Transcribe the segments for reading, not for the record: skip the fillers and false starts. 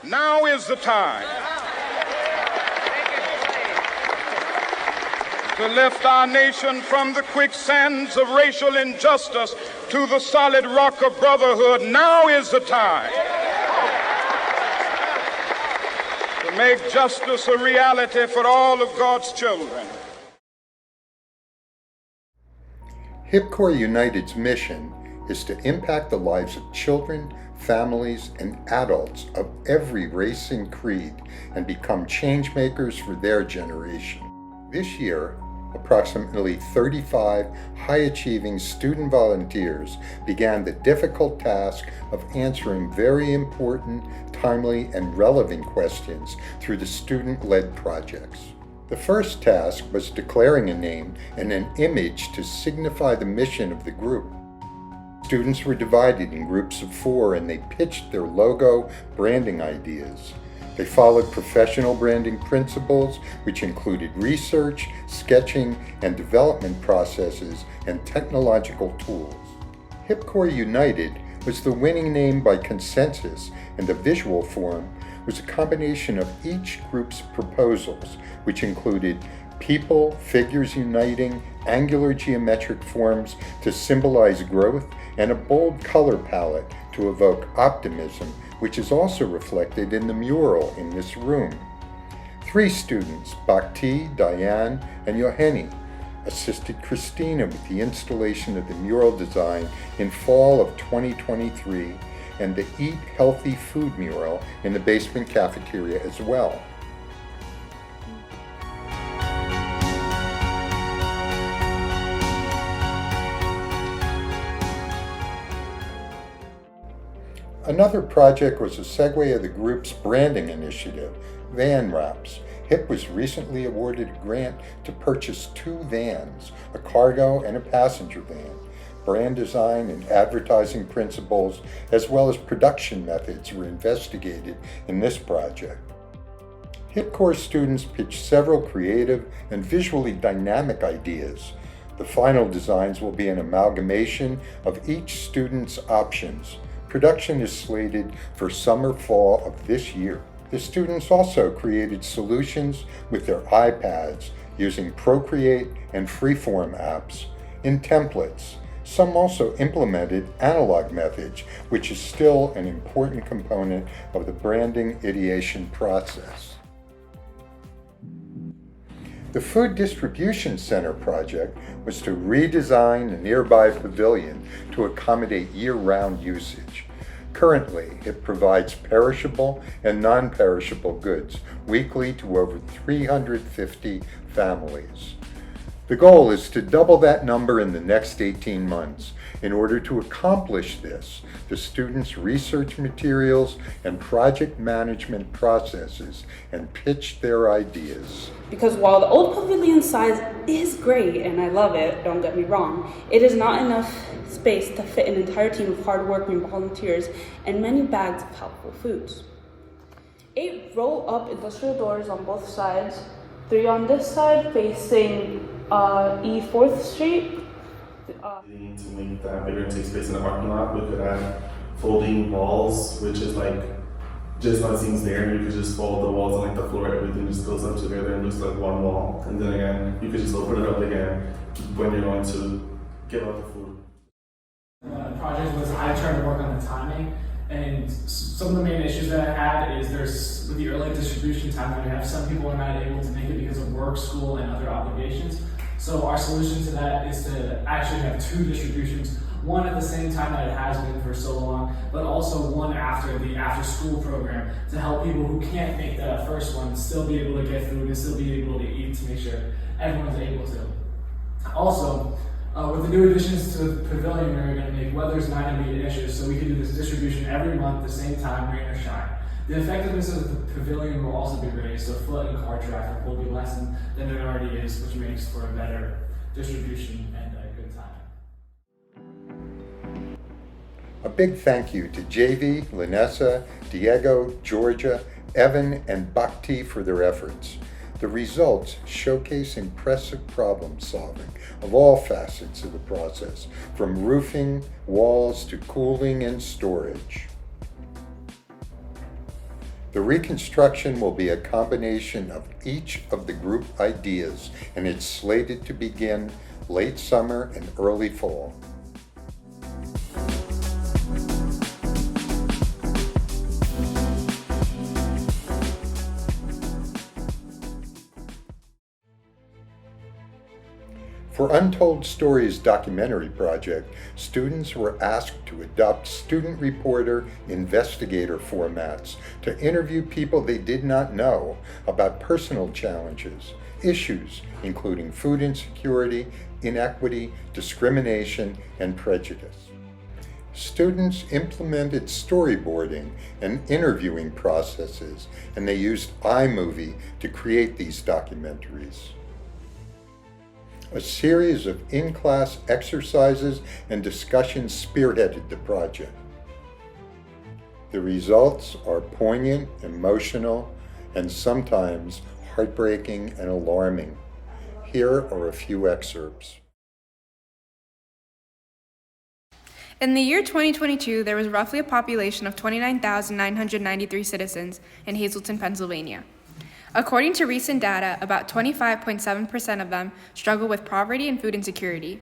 Now is the time to lift our nation from the quicksands of racial injustice to the solid rock of brotherhood. Now is the time to make justice a reality for all of God's children. CORP United's mission is to impact the lives of children, families, and adults of every race and creed and become change makers for their generation. This year, approximately 35 high-achieving student volunteers began the difficult task of answering very important, timely, and relevant questions through the student-led projects. The first task was declaring a name and an image to signify the mission of the group. Students were divided in groups of 4 and they pitched their logo branding ideas. They followed professional branding principles, which included research, sketching, and development processes and technological tools. CORP United was the winning name by consensus, and the visual form was a combination of each group's proposals, which included people, figures uniting, angular geometric forms to symbolize growth, and a bold color palette to evoke optimism, which is also reflected in the mural in this room. 3 students, Bhakti, Diane, and Yoheni, assisted Christina with the installation of the mural design in fall of 2023 and the Eat Healthy Food mural in the basement cafeteria as well. Another project was a segue of the group's branding initiative, Van Wraps. HIP was recently awarded a grant to purchase 2 vans, a cargo and a passenger van. Brand design and advertising principles, as well as production methods, were investigated in this project. HIP Corps students pitched several creative and visually dynamic ideas. The final designs will be an amalgamation of each student's options. Production is slated for summer-fall of this year. The students also created solutions with their iPads using Procreate and Freeform apps in templates. Some also implemented analog methods, which is still an important component of the branding ideation process. The Food Distribution Center project was to redesign a nearby pavilion to accommodate year-round usage. Currently, it provides perishable and non-perishable goods weekly to over 350 families. The goal is to double that number in the next 18 months. In order to accomplish this, the students research materials and project management processes and pitch their ideas. Because while the old pavilion size is great, and I love it, don't get me wrong, it is not enough space to fit an entire team of hardworking volunteers and many bags of helpful foods. 8 roll-up industrial doors on both sides, 3 on this side facing E4th Street. To make that bigger and take space in the parking lot, we could add folding walls, which is like just not seems there, and you could just fold the walls and like the floor, everything just goes up together and looks like one wall. And then again, you could just open it up again when you're going to give out the food. The project was I tried to work on the timing, and some of the main issues that I had is there's with the early distribution time, we have some people are not able to make it because of work, school, and other obligations. So our solution to that is to actually have 2 distributions, one at the same time that it has been for so long, but also one after the after-school program to help people who can't make the first one still be able to get food and still be able to eat to make sure everyone's able to. Also, with the new additions to the pavilion, we're going to make weather's not going to be an issue, so we can do this distribution every month, the same time, rain or shine. The effectiveness of the pavilion will also be raised, so foot and car traffic will be less than it already is, which makes for a better distribution and a good time. A big thank you to JV, Lanessa, Diego, Georgia, Evan, and Bhakti for their efforts. The results showcase impressive problem solving of all facets of the process, from roofing, walls to cooling and storage. The reconstruction will be a combination of each of the group ideas, and it's slated to begin late summer and early fall. For Untold Stories documentary project, students were asked to adopt student reporter investigator formats to interview people they did not know about personal challenges, issues including food insecurity, inequity, discrimination, and prejudice. Students implemented storyboarding and interviewing processes, and they used iMovie to create these documentaries. A series of in-class exercises and discussions spearheaded the project. The results are poignant, emotional, and sometimes heartbreaking and alarming. Here are a few excerpts. In the year 2022, there was roughly a population of 29,993 citizens in Hazleton, Pennsylvania. According to recent data, about 25.7% of them struggle with poverty and food insecurity.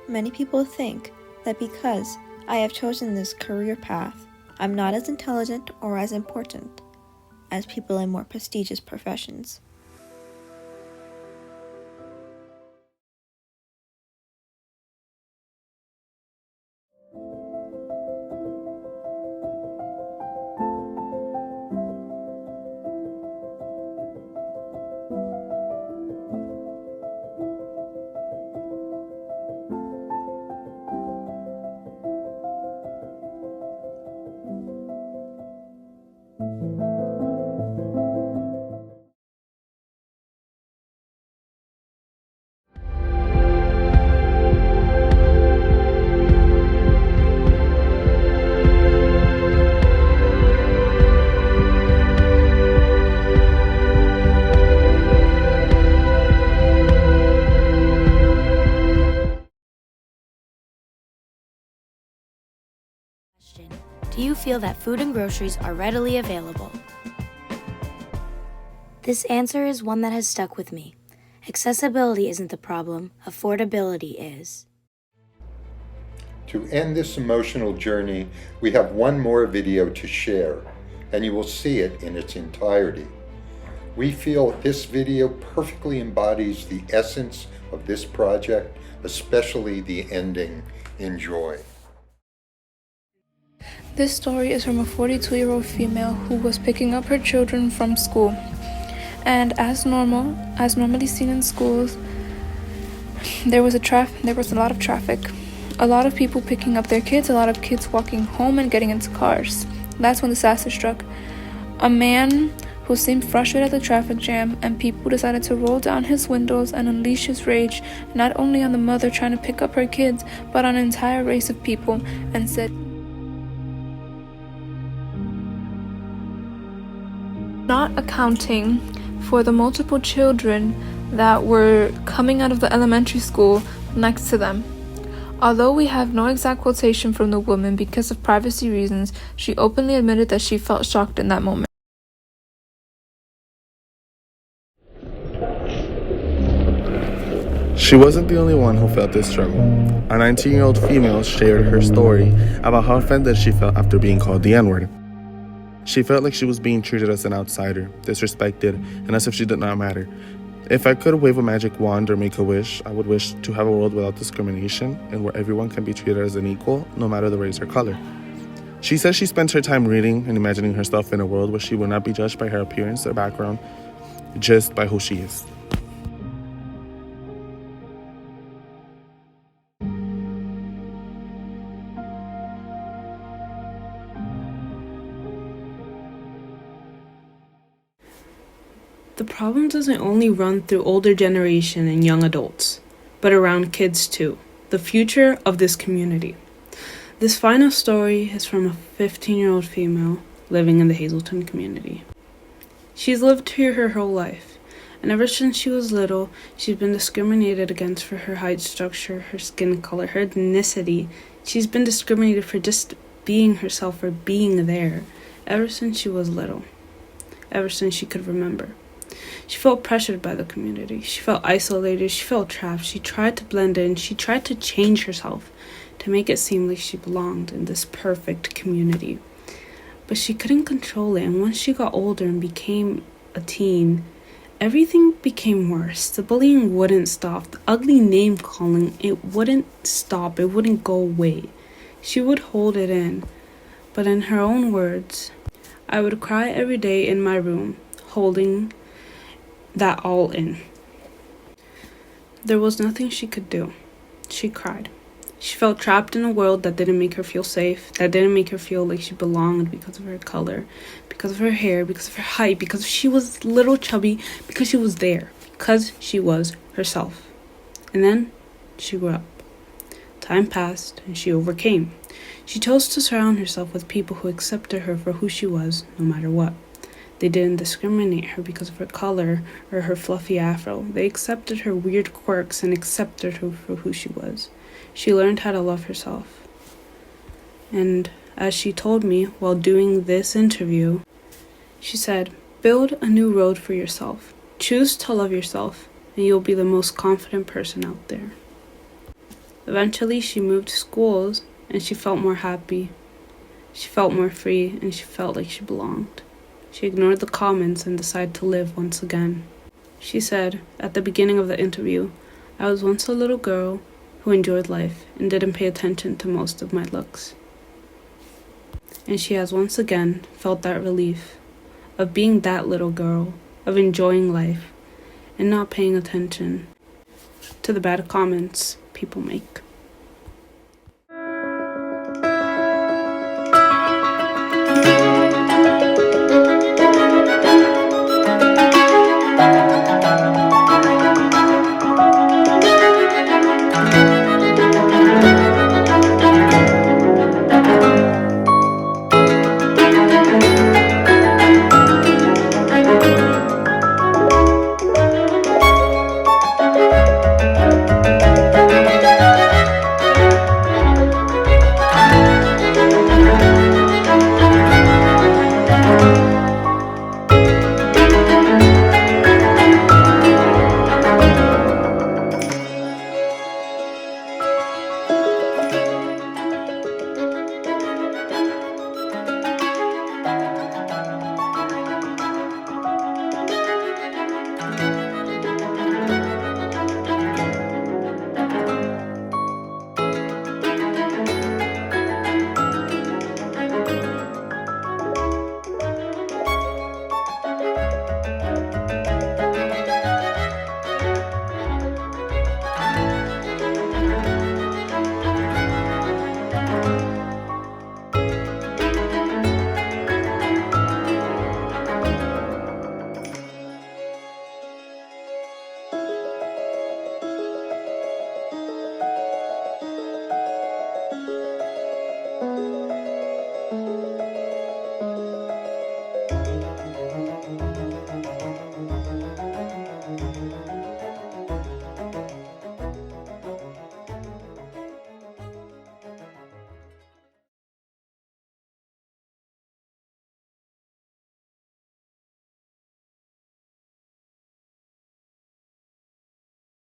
Many people think that because I have chosen this career path, I'm not as intelligent or as important as people in more prestigious professions. Do you feel that food and groceries are readily available? This answer is one that has stuck with me. Accessibility isn't the problem, affordability is. To end this emotional journey, we have one more video to share, and you will see it in its entirety. We feel this video perfectly embodies the essence of this project, especially the ending, enjoy. This story is from a 42-year-old female who was picking up her children from school. And as normally seen in schools, there was a lot of traffic. A lot of people picking up their kids, a lot of kids walking home and getting into cars. That's when disaster struck. A man who seemed frustrated at the traffic jam, and people decided to roll down his windows and unleash his rage, not only on the mother trying to pick up her kids, but on an entire race of people, and said, not accounting for the multiple children that were coming out of the elementary school next to them. Although we have no exact quotation from the woman because of privacy reasons, she openly admitted that she felt shocked in that moment. She wasn't the only one who felt this struggle. A 19-year-old female shared her story about how offended she felt after being called the N-word. She felt like she was being treated as an outsider, disrespected, and as if she did not matter. If I could wave a magic wand or make a wish, I would wish to have a world without discrimination and where everyone can be treated as an equal, no matter the race or color. She says she spends her time reading and imagining herself in a world where she will not be judged by her appearance or background, just by who she is. The problem doesn't only run through older generation and young adults, but around kids too, the future of this community. This final story is from a 15-year-old female living in the Hazleton community. She's lived here her whole life, And ever since she was little, she's been discriminated against for her height structure, her skin color, her ethnicity. She's been discriminated for just being herself or being there, ever since she was little, ever since she could remember. She felt pressured by the community. She felt isolated. She felt trapped. She tried to blend in. She tried to change herself to make it seem like she belonged in this perfect community. But she couldn't control it, and once she got older and became a teen, everything became worse. The bullying wouldn't stop. The ugly name calling, it wouldn't stop. It wouldn't go away. She would hold it in. But in her own words, I would cry every day in my room, holding that all in. There was nothing she could do. She cried. She felt trapped in a world that didn't make her feel safe, that didn't make her feel like she belonged because of her color, because of her hair, because of her height, because she was little chubby, because she was there, because she was herself. And then she grew up. Time passed and she overcame. She chose to surround herself with people who accepted her for who she was, no matter what. They didn't discriminate her because of her color or her fluffy afro. They accepted her weird quirks and accepted her for who she was. She learned how to love herself. And as she told me while doing this interview, she said, build a new road for yourself. Choose to love yourself, and you'll be the most confident person out there. Eventually, she moved schools, and she felt more happy. She felt more free, and she felt like she belonged. She ignored the comments and decided to live once again. She said, at the beginning of the interview, I was once a little girl who enjoyed life and didn't pay attention to most of my looks. And she has once again felt that relief of being that little girl, of enjoying life and not paying attention to the bad comments people make.